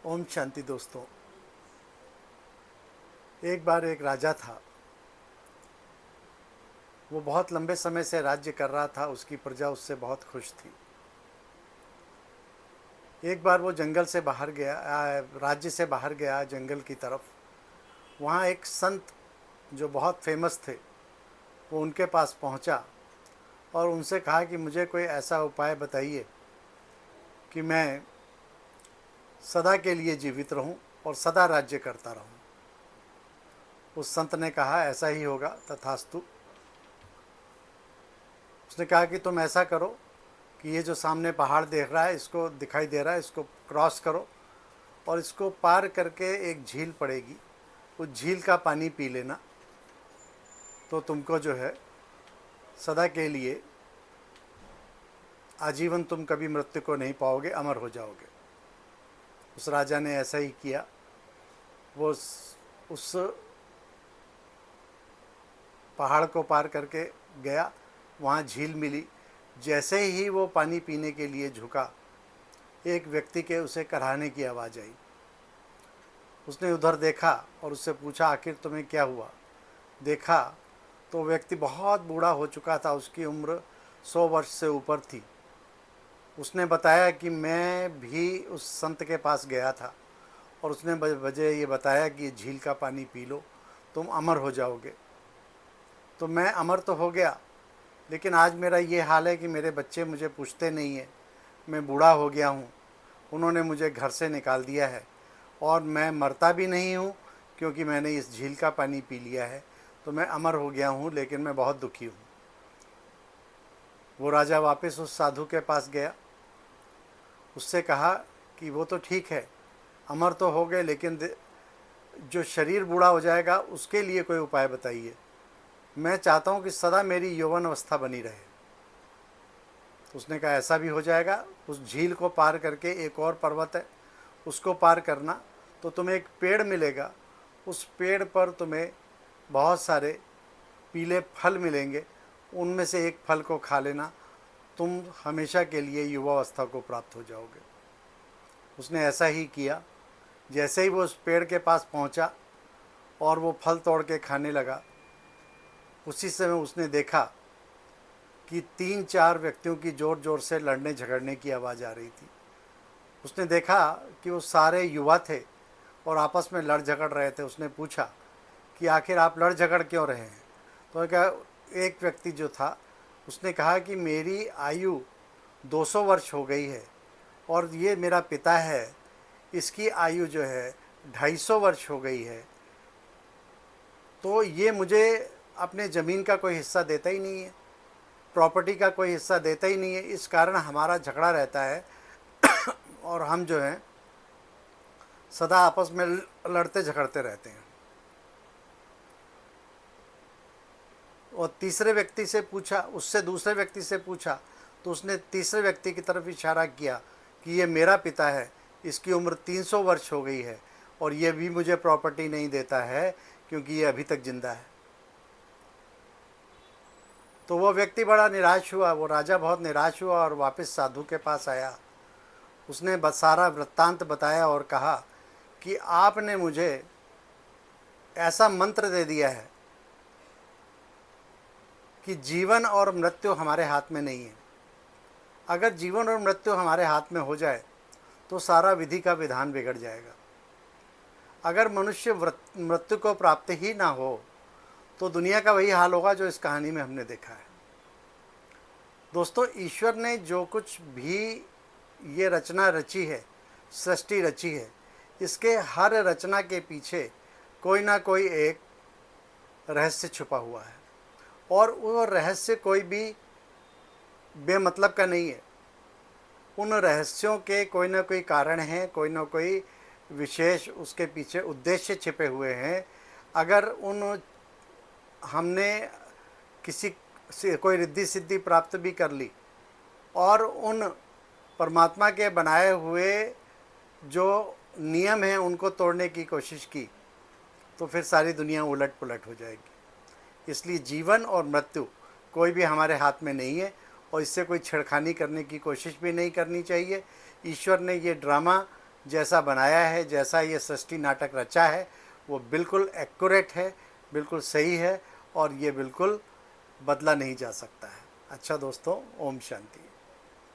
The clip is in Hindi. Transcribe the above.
ओम शांति दोस्तों। एक बार एक राजा था। वो बहुत लंबे समय से राज्य कर रहा था। उसकी प्रजा उससे बहुत खुश थी। एक बार वो जंगल से बाहर गया, राज्य से बाहर गया जंगल की तरफ। वहाँ एक संत जो बहुत फेमस थे, वो उनके पास पहुँचा और उनसे कहा कि मुझे कोई ऐसा उपाय बताइए कि मैं सदा के लिए जीवित रहूं और सदा राज्य करता रहूं। उस संत ने कहा, ऐसा ही होगा, तथास्तु। उसने कहा कि तुम ऐसा करो कि ये जो सामने पहाड़ देख रहा है, इसको दिखाई दे रहा है, इसको क्रॉस करो और इसको पार करके एक झील पड़ेगी। उस झील का पानी पी लेना तो तुमको जो है सदा के लिए आजीवन तुम कभी मृत्यु को नहीं पाओगे, अमर हो जाओगे। उस राजा ने ऐसा ही किया। वो उस पहाड़ को पार करके गया। वहाँ झील मिली। जैसे ही वो पानी पीने के लिए झुका, एक व्यक्ति के उसे कराहने की आवाज़ आई। उसने उधर देखा और उससे पूछा, आखिर तुम्हें क्या हुआ? देखा तो व्यक्ति बहुत बूढ़ा हो चुका था। उसकी उम्र 100 वर्ष से ऊपर थी। उसने बताया कि मैं भी उस संत के पास गया था और उसने वजह ये बताया कि झील का पानी पी लो, तुम अमर हो जाओगे। तो मैं अमर तो हो गया, लेकिन आज मेरा ये हाल है कि मेरे बच्चे मुझे पूछते नहीं हैं। मैं बूढ़ा हो गया हूँ। उन्होंने मुझे घर से निकाल दिया है और मैं मरता भी नहीं हूँ क्योंकि मैंने इस झील का पानी पी लिया है। तो मैं अमर हो गया हूँ, लेकिन मैं बहुत दुखी हूँ। वो राजा वापस उस साधु के पास गया। उससे कहा कि वो तो ठीक है, अमर तो हो गए, लेकिन जो शरीर बूढ़ा हो जाएगा उसके लिए कोई उपाय बताइए। मैं चाहता हूँ कि सदा मेरी यौवन अवस्था बनी रहे। तो उसने कहा, ऐसा भी हो जाएगा। उस झील को पार करके एक और पर्वत है, उसको पार करना तो तुम्हें एक पेड़ मिलेगा। उस पेड़ पर तुम्हें बहुत सारे पीले फल मिलेंगे। उनमें से एक फल को खा लेना, तुम हमेशा के लिए युवावस्था को प्राप्त हो जाओगे। उसने ऐसा ही किया। जैसे ही वो उस पेड़ के पास पहुंचा और वो फल तोड़ के खाने लगा, उसी समय उसने देखा कि 3-4 व्यक्तियों की ज़ोर ज़ोर से लड़ने झगड़ने की आवाज़ आ रही थी। उसने देखा कि वो सारे युवा थे और आपस में लड़ झगड़ रहे थे। उसने पूछा कि आखिर आप लड़ झगड़ क्यों रहे हैं? तो क्या, एक व्यक्ति जो था उसने कहा कि मेरी आयु 200 वर्ष हो गई है और ये मेरा पिता है, इसकी आयु जो है 250 वर्ष हो गई है। तो ये मुझे अपने ज़मीन का कोई हिस्सा देता ही नहीं है, प्रॉपर्टी का कोई हिस्सा देता ही नहीं है। इस कारण हमारा झगड़ा रहता है और हम जो हैं सदा आपस में लड़ते झगड़ते रहते हैं। और तीसरे व्यक्ति से पूछा, उससे दूसरे व्यक्ति से पूछा, तो उसने तीसरे व्यक्ति की तरफ इशारा किया कि ये मेरा पिता है, इसकी उम्र 300 वर्ष हो गई है और ये भी मुझे प्रॉपर्टी नहीं देता है क्योंकि ये अभी तक जिंदा है। तो वो व्यक्ति बड़ा निराश हुआ। वो राजा बहुत निराश हुआ और वापस साधु के पास आया। उसने सारा वृत्तांत बताया और कहा कि आपने मुझे ऐसा मंत्र दे दिया है कि जीवन और मृत्यु हमारे हाथ में नहीं है। अगर जीवन और मृत्यु हमारे हाथ में हो जाए तो सारा विधि का विधान बिगड़ जाएगा। अगर मनुष्य मृत्यु को प्राप्त ही ना हो तो दुनिया का वही हाल होगा जो इस कहानी में हमने देखा है। दोस्तों, ईश्वर ने जो कुछ भी ये रचना रची है, सृष्टि रची है, इसके हर रचना के पीछे कोई ना कोई एक रहस्य छुपा हुआ है और वो रहस्य कोई भी बेमतलब का नहीं है। उन रहस्यों के कोई ना कोई कारण हैं, कोई ना कोई विशेष उसके पीछे उद्देश्य छिपे हुए हैं। अगर उन हमने किसी से कोई रिद्धि सिद्धि प्राप्त भी कर ली और उन परमात्मा के बनाए हुए जो नियम हैं उनको तोड़ने की कोशिश की, तो फिर सारी दुनिया उलट पुलट हो जाएगी। इसलिए जीवन और मृत्यु कोई भी हमारे हाथ में नहीं है और इससे कोई छेड़खानी करने की कोशिश भी नहीं करनी चाहिए। ईश्वर ने ये ड्रामा जैसा बनाया है, जैसा ये सृष्टि नाटक रचा है, वो बिल्कुल एक्यूरेट है, बिल्कुल सही है और ये बिल्कुल बदला नहीं जा सकता है। अच्छा दोस्तों, ओम शांति।